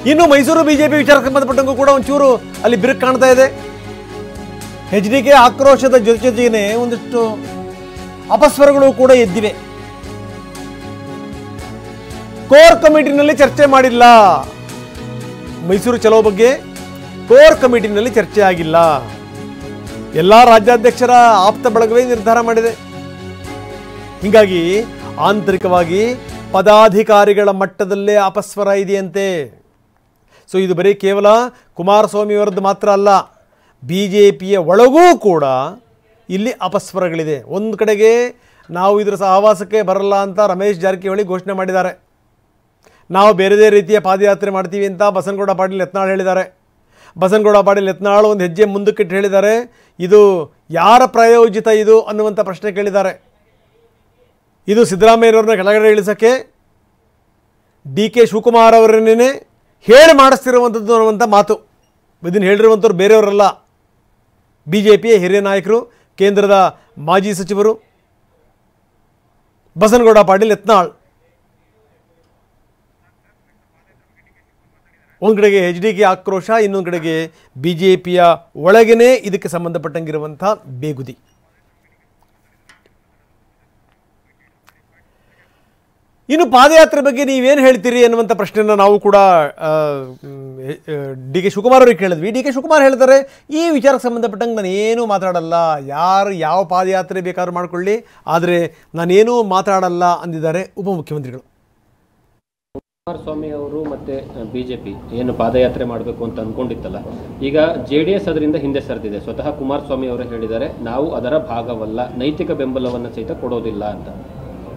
ಇನ್ನು ಮೈಸೂರು ಬಿಜೆಪಿ ವಿಚಾರಕ್ಕೆ ಸಂಬಂಧಪಟ್ಟಂಗೂ ಕೂಡ ಒಂಚೂರು ಅಲ್ಲಿ ಬಿರುಕು ಕಾಣ್ತಾ ಇದೆ. HDK ಆಕ್ರೋಶದ ಜೊತೆಗೇನೆ ಒಂದಿಷ್ಟು ಅಪಸ್ವರಗಳು ಕೂಡ ಎದ್ದಿವೆ. ಕೋರ್ ಕಮಿಟಿನಲ್ಲಿ ಚರ್ಚೆ ಮಾಡಿಲ್ಲ, ಮೈಸೂರು ಚಲೋ ಬಗ್ಗೆ ಕೋರ್ ಕಮಿಟಿನಲ್ಲಿ ಚರ್ಚೆ ಆಗಿಲ್ಲ. ಎಲ್ಲ ರಾಜ್ಯಾಧ್ಯಕ್ಷರ ಆಪ್ತ ಬಳಗವೇ ನಿರ್ಧಾರ ಮಾಡಿದೆ. ಹೀಗಾಗಿ ಆಂತರಿಕವಾಗಿ ಪದಾಧಿಕಾರಿಗಳ ಮಟ್ಟದಲ್ಲೇ ಅಪಸ್ವರ ಇದೆಯಂತೆ. ಸೊ ಇದು ಬರೀ ಕೇವಲ ಕುಮಾರಸ್ವಾಮಿ ಅವರದ್ದು ಮಾತ್ರ ಅಲ್ಲ, BJPಯ ಒಳಗೂ ಕೂಡ ಇಲ್ಲಿ ಅಪಸ್ವರಗಳಿದೆ. ಒಂದು ಕಡೆಗೆ ನಾವು ಇದರ ಸಹವಾಸಕ್ಕೆ ಬರಲ್ಲ ಅಂತ ರಮೇಶ್ ಜಾರಕಿಹೊಳಿ ಘೋಷಣೆ ಮಾಡಿದ್ದಾರೆ. ನಾವು ಬೇರೆ ರೀತಿಯ ಪಾದಯಾತ್ರೆ ಮಾಡ್ತೀವಿ ಅಂತ ಬಸನಗೌಡ ಪಾಟೀಲ್ ಯತ್ನಾಳ್ ಹೇಳಿದ್ದಾರೆ. ಬಸನಗೌಡ ಪಾಟೀಲ್ ಯತ್ನಾಳ್ ಒಂದು ಹೆಜ್ಜೆ ಮುಂದಕ್ಕಿಟ್ಟು ಹೇಳಿದ್ದಾರೆ, ಇದು ಯಾರ ಪ್ರಾಯೋಜಿತ ಇದು ಅನ್ನುವಂಥ ಪ್ರಶ್ನೆ ಕೇಳಿದ್ದಾರೆ. ಇದು ಸಿದ್ದರಾಮಯ್ಯವ್ರನ್ನ ಕೆಳಗಡೆ ಇಳಿಸೋಕ್ಕೆ DK ಶಿವಕುಮಾರ್ ಅವರನ್ನೇ ಹೇಳಿ ಮಾಡಿಸ್ತಿರುವಂಥದ್ದು ಅನ್ನುವಂಥ ಮಾತು. ಇದನ್ನು ಹೇಳಿರುವಂಥವ್ರು ಬೇರೆಯವರಲ್ಲ, BJPಯ ಹಿರಿಯ ನಾಯಕರು, ಕೇಂದ್ರದ ಮಾಜಿ ಸಚಿವರು ಬಸನಗೌಡ ಪಾಟೀಲ್ ಯತ್ನಾಳ್. ಒಂದು ಕಡೆಗೆ HDK ಆಕ್ರೋಶ, ಇನ್ನೊಂದು ಕಡೆಗೆ BJPಯ ಒಳಗೇನೆ ಇದಕ್ಕೆ ಸಂಬಂಧಪಟ್ಟಂಗಿರುವಂಥ ಬೇಗುದಿ. ಇನ್ನು ಪಾದಯಾತ್ರೆ ಬಗ್ಗೆ ನೀವೇನು ಹೇಳ್ತೀರಿ ಅನ್ನುವಂಥ ಪ್ರಶ್ನೆಯನ್ನು ನಾವು ಕೂಡ DK ಶಿವಕುಮಾರ್ ಅವರಿಗೆ ಕೇಳಿದ್ವಿ. DK ಶಿವಕುಮಾರ್ ಹೇಳ್ತಾರೆ, ಈ ವಿಚಾರಕ್ಕೆ ಸಂಬಂಧಪಟ್ಟಂಗೆ ನಾನು ಏನೂ ಮಾತಾಡಲ್ಲ, ಯಾರು ಯಾವ ಪಾದಯಾತ್ರೆ ಬೇಕಾದ್ರೂ ಮಾಡಿಕೊಳ್ಳಿ, ಆದರೆ ನಾನೇನೂ ಮಾತಾಡಲ್ಲ ಅಂದಿದ್ದಾರೆ ಉಪಮುಖ್ಯಮಂತ್ರಿಗಳು. ಕುಮಾರಸ್ವಾಮಿ ಅವರು ಮತ್ತೆ ಬಿಜೆಪಿ ಏನು ಪಾದಯಾತ್ರೆ ಮಾಡಬೇಕು ಅಂತ ಅನ್ಕೊಂಡಿತ್ತಲ್ಲ, ಈಗ JDS ಅದರಿಂದ ಹಿಂದೆ ಸರಿದಿದೆ. ಸ್ವತಃ ಕುಮಾರಸ್ವಾಮಿ ಅವರೇ ಹೇಳಿದ್ದಾರೆ, ನಾವು ಅದರ ಭಾಗವಲ್ಲ, ನೈತಿಕ ಬೆಂಬಲವನ್ನು ಸಹಿತ ಕೊಡೋದಿಲ್ಲ ಅಂತ.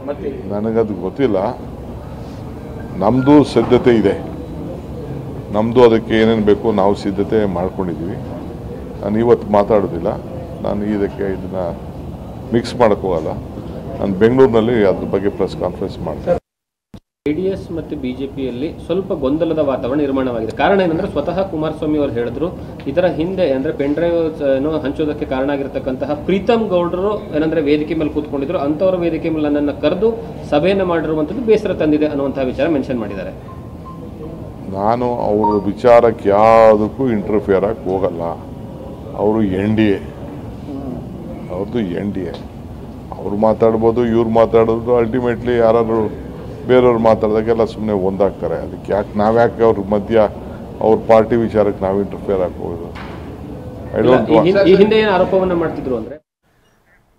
ಮತ್ತೆ ನನಗದು ಗೊತ್ತಿಲ್ಲ, ನಮ್ಮದು ಸಿದ್ಧತೆ ಇದೆ, ನಮ್ಮದು ಅದಕ್ಕೆ ಏನೇನು ಬೇಕು ನಾವು ಸಿದ್ಧತೆ ಮಾಡ್ಕೊಂಡಿದ್ದೀವಿ. ನಾನು ಇವತ್ತು ಮಾತಾಡೋದಿಲ್ಲ, ನಾನು ಇದನ್ನು ಮಿಕ್ಸ್ ಮಾಡೋಕ್ಕೋಗಲ್ಲ. ನಾನು ಬೆಂಗಳೂರಿನಲ್ಲಿ ಅದ್ರ ಬಗ್ಗೆ ಪ್ರೆಸ್ ಕಾನ್ಫರೆನ್ಸ್ ಮಾಡ್ತೀನಿ. JDS ಮತ್ತು ಬಿಜೆಪಿಯಲ್ಲಿ ಸ್ವಲ್ಪ ಗೊಂದಲದ ವಾತಾವರಣ ನಿರ್ಮಾಣವಾಗಿದೆ. ಕಾರಣ ಏನಂದ್ರೆ, ಸ್ವತಃ ಕುಮಾರಸ್ವಾಮಿ ಅವರು ಹೇಳಿದ್ರು, ಇದರ ಹಿಂದೆ ಅಂದ್ರೆ ಪೆನ್ ಡ್ರೈವ್ ಹಂಚೋದಕ್ಕೆ ಕಾರಣ ಆಗಿರತಕ್ಕಂತಹ ಪ್ರೀತಮ್ ಗೌಡರು ಏನಂದ್ರೆ ವೇದಿಕೆ ಮೇಲೆ ಕೂತ್ಕೊಂಡಿದ್ರು, ಅಂತವರ ವೇದಿಕೆ ಮೇಲೆ ನನ್ನನ್ನು ಕರೆದು ಸಭೆಯನ್ನು ಮಾಡಿರುವಂಥದ್ದು ಬೇಸರ ತಂದಿದೆ ಅನ್ನುವಂತಹ ವಿಚಾರ ಮೆನ್ಷನ್ ಮಾಡಿದ್ದಾರೆ. ನಾನು ಅವ್ರ ವಿಚಾರಕ್ಕೆ ಯಾವುದಕ್ಕೂ ಇಂಟರ್ಫಿಯರ್ ಆಗಿ ಹೋಗಲ್ಲ. ಅವರು NDA, ಅವ್ರದ್ದು NDA, ಅವ್ರು ಮಾತಾಡ್ಬೋದು, ಇವ್ರು ಮಾತಾಡೋದು, ಅಲ್ಟಿಮೇಟ್ಲಿ ಯಾರಾದ್ರು ಬೇರೆಯವ್ರು ಮಾತಾಡಿದಾಗೆಲ್ಲ ಸುಮ್ಮನೆ ಒಂದಾಗ್ತಾರೆ. ಅದಕ್ಕೆ ನಾವ್ಯಾಕೆ ಅವ್ರ ಮಧ್ಯ ಅವ್ರ ಪಾರ್ಟಿ ವಿಚಾರಕ್ಕೆ ನಾವು ಇಂಟರ್ಫಿಯರ್ ಆಗಿ ಹೋಗೋದು? ಈ ಹಿಂದೆ ಏನು ಆರೋಪವನ್ನು ಮಾಡ್ತಿದ್ರು ಅಂದ್ರೆ